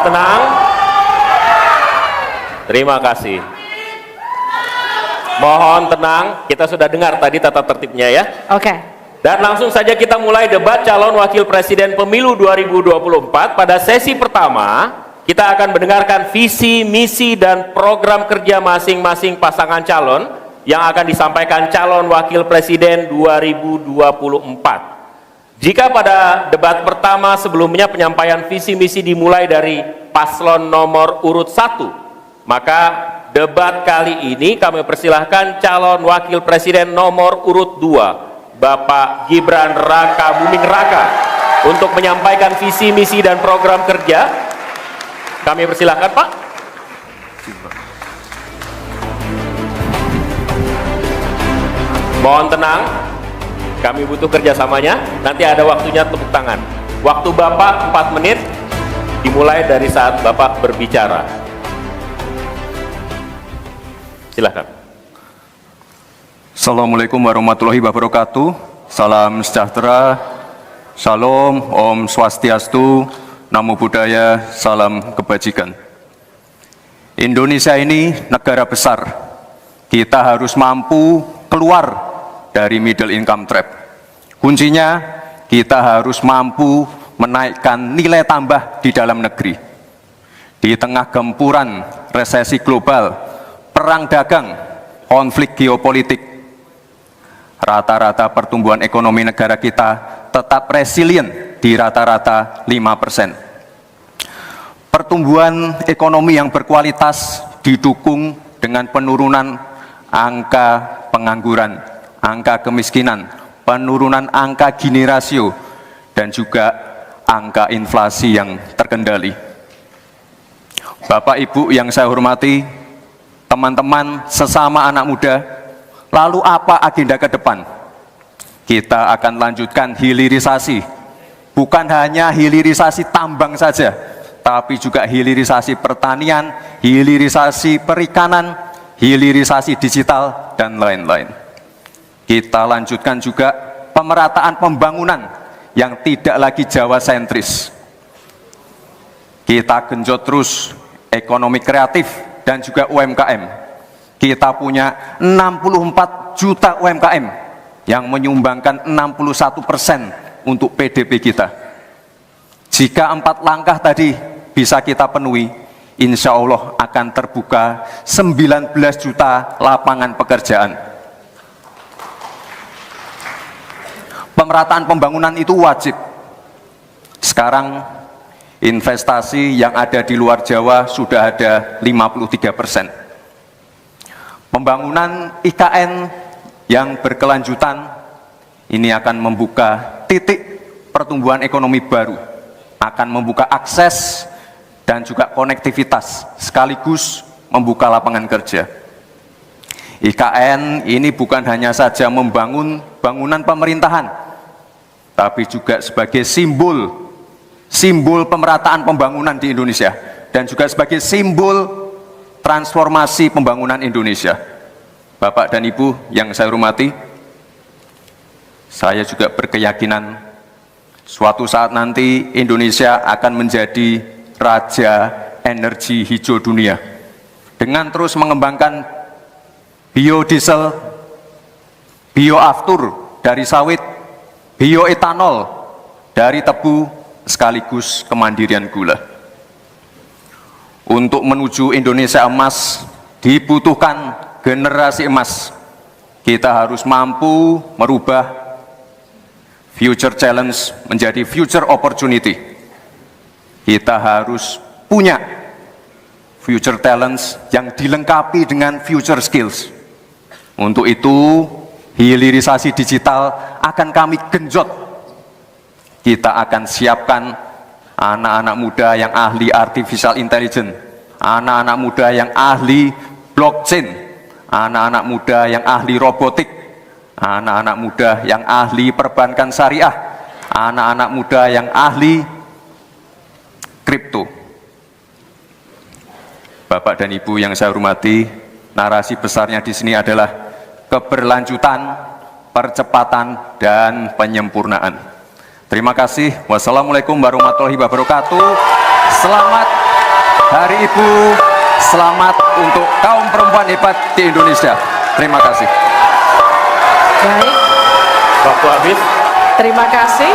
tenang. Terima kasih. Mohon tenang, kita sudah dengar tadi tata tertibnya ya. Oke. Dan langsung saja kita mulai debat calon wakil presiden pemilu 2024. Pada sesi pertama, kita akan mendengarkan visi, misi, dan program kerja masing-masing pasangan calon yang akan disampaikan calon wakil presiden 2024. Jika pada debat pertama sebelumnya penyampaian visi misi dimulai dari paslon nomor urut 1, maka debat kali ini kami persilahkan calon wakil presiden nomor urut 2, Bapak Gibran Raka Buming Raka, untuk menyampaikan visi misi dan program kerja. Kami persilahkan, Pak. Mohon tenang. Kami butuh kerjasamanya, nanti ada waktunya tepuk tangan. Waktu Bapak 4 menit, dimulai dari saat Bapak berbicara. Silakan. Assalamualaikum warahmatullahi wabarakatuh. Salam sejahtera, Shalom, Om Swastiastu, Namo Buddhaya, salam kebajikan. Indonesia ini negara besar. Kita harus mampu keluar dari middle income trap. Kuncinya, kita harus mampu menaikkan nilai tambah di dalam negeri. Di tengah gempuran resesi global, perang dagang, konflik geopolitik, rata-rata pertumbuhan ekonomi negara kita tetap resilient di rata-rata 5%. Pertumbuhan ekonomi yang berkualitas didukung dengan penurunan angka pengangguran, angka kemiskinan, penurunan angka Gini rasio, dan juga angka inflasi yang terkendali. Bapak Ibu yang saya hormati, teman-teman sesama anak muda, lalu apa agenda ke depan? Kita akan lanjutkan hilirisasi, bukan hanya hilirisasi tambang saja, tapi juga hilirisasi pertanian, hilirisasi perikanan, hilirisasi digital, dan lain-lain. Kita lanjutkan juga pemerataan pembangunan yang tidak lagi Jawa sentris. Kita genjot terus ekonomi kreatif dan juga UMKM. Kita punya 64 juta UMKM yang menyumbangkan 61% untuk PDB kita. Jika 4 langkah tadi bisa kita penuhi, insya Allah akan terbuka 19 juta lapangan pekerjaan. Pemerataan pembangunan itu wajib. Sekarang investasi yang ada di luar Jawa sudah ada 53%. Pembangunan IKN yang berkelanjutan ini akan membuka titik pertumbuhan ekonomi baru, akan membuka akses dan juga konektivitas, sekaligus membuka lapangan kerja. IKN ini bukan hanya saja membangun bangunan pemerintahan, tapi juga sebagai simbol pemerataan pembangunan di Indonesia, dan juga sebagai simbol transformasi pembangunan Indonesia. Bapak dan Ibu yang saya hormati, saya juga berkeyakinan suatu saat nanti Indonesia akan menjadi raja energi hijau dunia dengan terus mengembangkan biodiesel, bioaftur dari sawit, bioetanol dari tebu, sekaligus kemandirian gula. Untuk menuju Indonesia emas dibutuhkan generasi emas. Kita harus mampu merubah future challenge menjadi future opportunity. Kita harus punya future talents yang dilengkapi dengan future skills. Untuk itu, hilirisasi digital akan kami genjot. Kita akan siapkan anak-anak muda yang ahli artificial intelligence, anak-anak muda yang ahli blockchain, anak-anak muda yang ahli robotik, anak-anak muda yang ahli perbankan syariah, anak-anak muda yang ahli kripto. Bapak dan Ibu yang saya hormati, narasi besarnya di sini adalah keberlanjutan, percepatan, dan penyempurnaan. Terima kasih. Wassalamualaikum warahmatullahi wabarakatuh. Selamat Hari Ibu selamat untuk kaum perempuan hebat di Indonesia. Terima kasih. Baik, Waktu habis. terima kasih.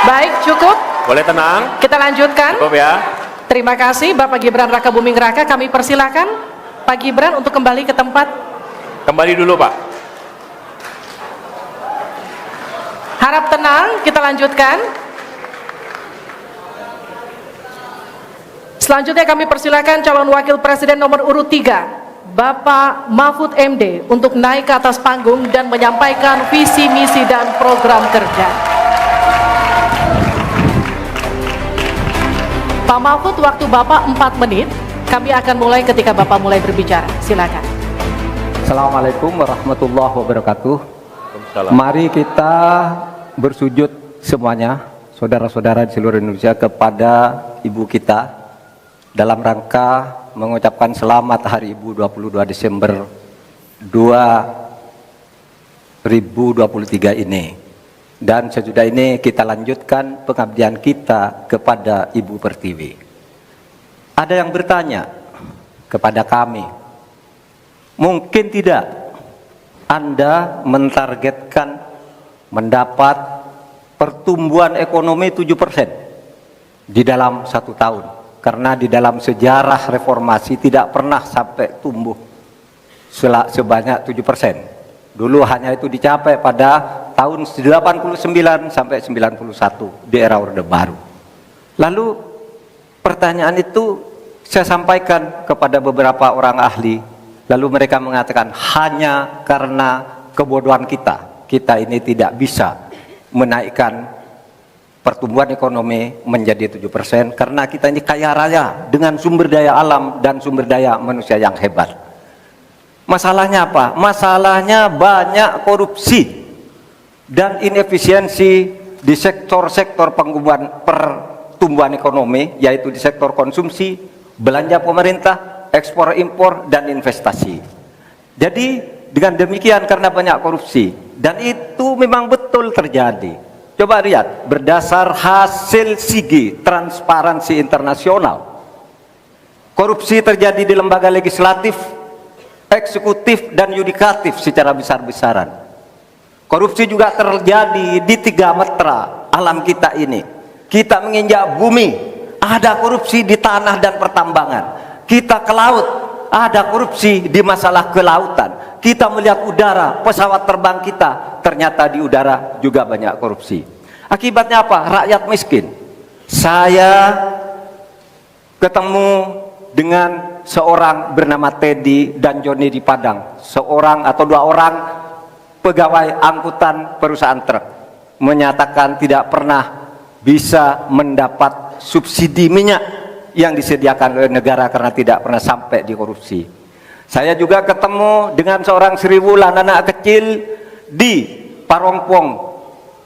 Baik, cukup. Boleh tenang. Kita lanjutkan. Cukup ya. Terima kasih Bapak Gibran Raka Buming Raka. Kami persilakan Pak Gibran untuk kembali ke tempat. Kembali dulu Pak. Harap tenang, kita lanjutkan. Selanjutnya kami persilakan calon wakil presiden nomor urut 3 Bapak Mahfud MD untuk naik ke atas panggung dan menyampaikan visi, misi, dan program kerja. Pak Mahfud, waktu Bapak 4 menit. Kami akan mulai ketika Bapak mulai berbicara. Silakan. Assalamualaikum warahmatullahi wabarakatuh. Waalaikumsalam. Mari kita bersujud semuanya, saudara-saudara di seluruh Indonesia, kepada Ibu kita dalam rangka mengucapkan selamat Hari Ibu 22 Desember 2023 ini. Dan sesudah ini kita lanjutkan pengabdian kita kepada Ibu Pertiwi. Ada yang bertanya kepada kami, mungkin tidak Anda mentargetkan mendapat pertumbuhan ekonomi 7% di dalam 1 tahun, karena di dalam sejarah reformasi tidak pernah sampai tumbuh sebanyak 7%. Dulu hanya itu dicapai pada tahun 89 sampai 91 di era Orde Baru. Lalu pertanyaan itu saya sampaikan kepada beberapa orang ahli, lalu mereka mengatakan hanya karena kebodohan kita ini tidak bisa menaikkan pertumbuhan ekonomi menjadi 7% karena kita ini kaya raya dengan sumber daya alam dan sumber daya manusia yang hebat. Masalahnya apa? Masalahnya banyak korupsi dan inefisiensi di sektor-sektor pertumbuhan ekonomi, yaitu di sektor konsumsi, belanja pemerintah, ekspor impor, dan investasi. Jadi dengan demikian karena banyak korupsi, dan itu memang betul terjadi. Coba lihat, berdasar hasil SIGI, Transparansi Internasional, korupsi terjadi di lembaga legislatif, eksekutif, dan yudikatif secara besar-besaran. Korupsi juga terjadi di 3 metra alam kita ini. Kita menginjak bumi, ada korupsi di tanah dan pertambangan. Kita ke laut, ada korupsi di masalah kelautan. Kita melihat udara, pesawat terbang kita, ternyata di udara juga banyak korupsi. Akibatnya apa? Rakyat miskin. Saya ketemu dengan seorang bernama Teddy dan Joni di Padang, seorang atau 2 orang pegawai angkutan perusahaan truk, menyatakan tidak pernah bisa mendapat subsidi minyak yang disediakan oleh negara karena tidak pernah sampai di korupsi. Saya juga ketemu dengan seorang Sri Wulan, anak kecil di Parongpong,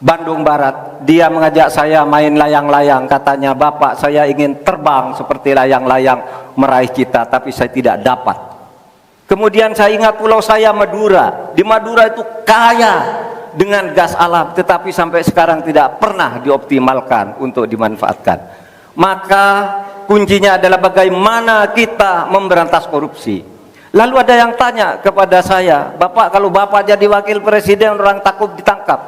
Bandung Barat. Dia mengajak saya main layang-layang, katanya, "Bapak, saya ingin terbang seperti layang-layang meraih cita, tapi saya tidak dapat." Kemudian saya ingat pulau saya, Madura. Di Madura itu kaya dengan gas alam, tetapi sampai sekarang tidak pernah dioptimalkan untuk dimanfaatkan. Maka kuncinya adalah bagaimana kita memberantas korupsi. Lalu ada yang tanya kepada saya, "Bapak, kalau Bapak jadi wakil presiden orang takut ditangkap."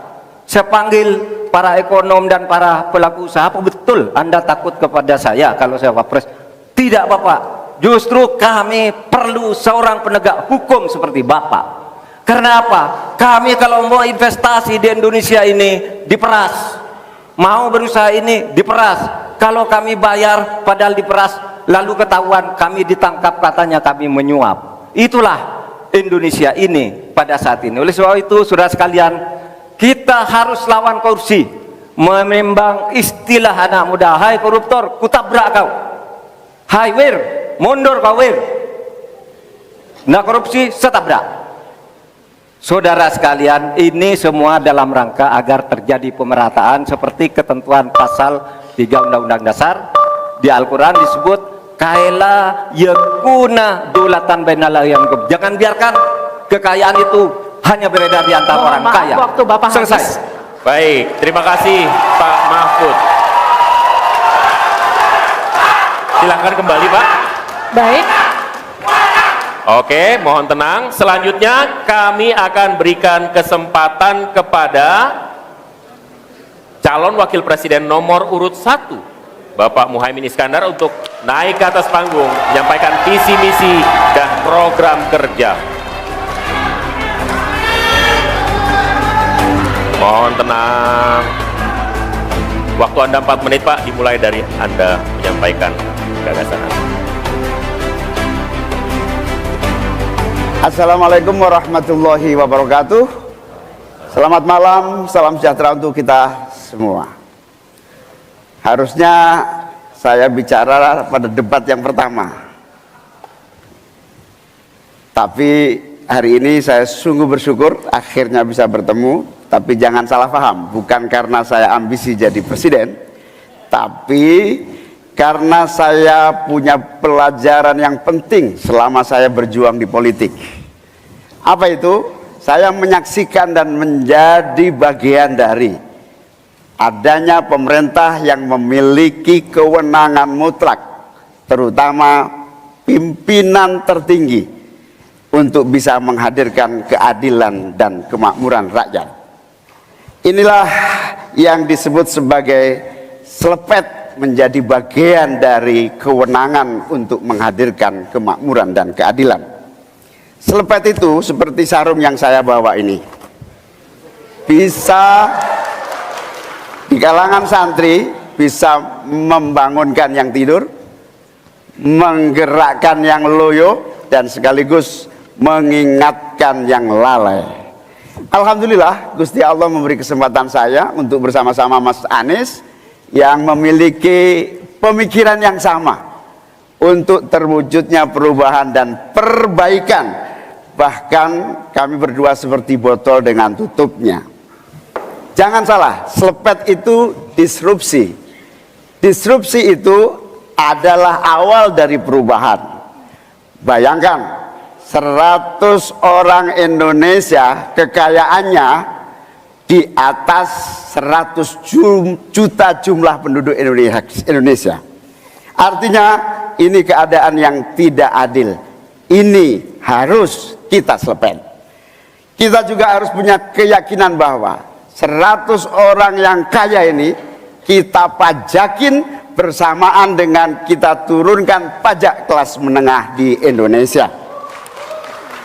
Saya panggil para ekonom dan para pelaku usaha, "Apa betul Anda takut kepada saya kalau saya wapres?" "Tidak, Bapak, justru kami perlu seorang penegak hukum seperti Bapak. Karena apa? Kami kalau mau investasi di Indonesia ini diperas, mau berusaha ini diperas. Kalau kami bayar padahal diperas, lalu ketahuan kami ditangkap, katanya kami menyuap." Itulah Indonesia ini pada saat ini. Oleh sebab itu, saudara sekalian, kita harus lawan korupsi. Memembang istilah anak muda, "Hai koruptor, kutabrak kau. Hai wir, mundur kau wir. Nah korupsi, setabrak." Saudara sekalian, ini semua dalam rangka agar terjadi pemerataan seperti ketentuan pasal 3 Undang-Undang Dasar. Di Al-Quran disebut kaila yakuna dulatan bainal. Jangan biarkan kekayaan itu hanya beredar di antara Mohon orang maaf, kaya. waktu Bapak Selesai. habis. Baik, terima kasih Pak Mahfud. Silakan kembali Pak. Baik. Oke, mohon tenang. Selanjutnya kami akan berikan kesempatan kepada calon wakil presiden nomor urut 1, Bapak Muhaimin Iskandar, untuk naik ke atas panggung, menyampaikan visi misi dan program kerja. Mohon tenang. Waktu Anda 4 menit Pak, dimulai dari Anda menyampaikan gagasan Anda. Assalamualaikum warahmatullahi wabarakatuh. Selamat malam, salam sejahtera untuk kita semua. Harusnya saya bicara pada debat yang pertama, tapi hari ini saya sungguh bersyukur akhirnya bisa bertemu. Tapi jangan salah paham, bukan karena saya ambisi jadi presiden, tapi karena saya punya pelajaran yang penting selama saya berjuang di politik. Apa itu? Saya menyaksikan dan menjadi bagian dari adanya pemerintah yang memiliki kewenangan mutlak, terutama pimpinan tertinggi, untuk bisa menghadirkan keadilan dan kemakmuran rakyat. Inilah yang disebut sebagai selepet, menjadi bagian dari kewenangan untuk menghadirkan kemakmuran dan keadilan. Selepet itu seperti sarung yang saya bawa ini, bisa di kalangan santri bisa membangunkan yang tidur, menggerakkan yang loyo, dan sekaligus mengingatkan yang lalai. Alhamdulillah, Gusti Allah memberi kesempatan saya untuk bersama-sama Mas Anies yang memiliki pemikiran yang sama untuk terwujudnya perubahan dan perbaikan. Bahkan kami berdua seperti botol dengan tutupnya. Jangan salah, selepet itu disrupsi. Disrupsi itu adalah awal dari perubahan. Bayangkan, 100 orang Indonesia kekayaannya di atas 100 juta jumlah penduduk Indonesia. Artinya ini keadaan yang tidak adil. Ini harus kita selepet. Kita juga harus punya keyakinan bahwa 100 orang yang kaya ini kita pajakin bersamaan dengan kita turunkan pajak kelas menengah di Indonesia.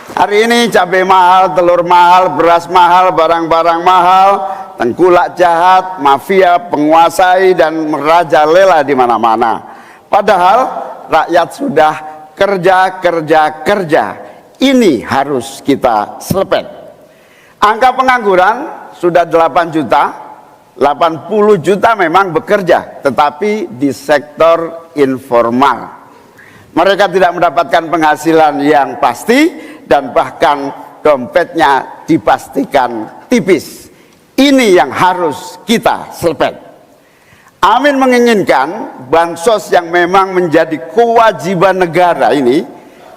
Hari ini cabai mahal, telur mahal, beras mahal, barang-barang mahal, tengkulak jahat, mafia, penguasai dan merajalela di mana-mana. Padahal rakyat sudah kerja. Ini harus kita selepet. Angka pengangguran sudah 8 juta, 80 juta memang bekerja, tetapi di sektor informal. Mereka tidak mendapatkan penghasilan yang pasti, dan bahkan dompetnya dipastikan tipis. Ini yang harus kita selepet. Amin menginginkan bansos yang memang menjadi kewajiban negara ini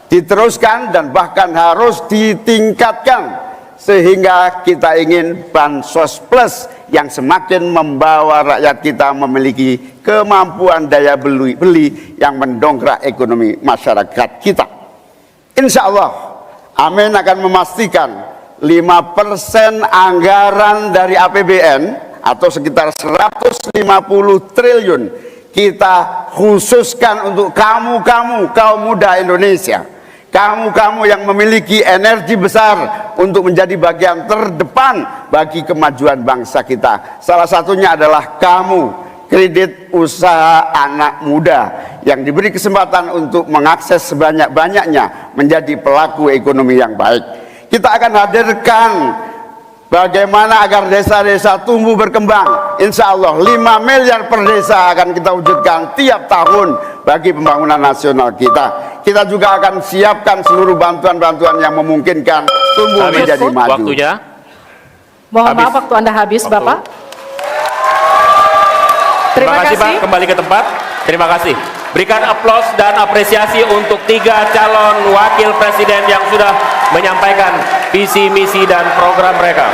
diteruskan dan bahkan harus ditingkatkan, sehingga kita ingin bansos plus yang semakin membawa rakyat kita memiliki kemampuan daya beli yang mendongkrak ekonomi masyarakat kita. Insya Allah Amin akan memastikan 5% anggaran dari APBN atau sekitar 150 triliun kita khususkan untuk kamu kaum muda Indonesia. Kamu yang memiliki energi besar untuk menjadi bagian terdepan bagi kemajuan bangsa kita. Salah satunya adalah kamu, kredit usaha anak muda yang diberi kesempatan untuk mengakses sebanyak-banyaknya menjadi pelaku ekonomi yang baik. Kita akan hadirkan bagaimana agar desa-desa tumbuh berkembang. Insya Allah 5 miliar per desa akan kita wujudkan tiap tahun bagi pembangunan nasional kita. Kita juga akan siapkan seluruh bantuan-bantuan yang memungkinkan tumbuh menjadi maju. Waktunya. Mohon maaf, waktu Anda habis, Waktu. Bapak. Terima kasih Pak, kembali ke tempat. Terima kasih. Berikan aplaus dan apresiasi untuk 3 calon wakil presiden yang sudah menyampaikan visi, misi, dan program mereka.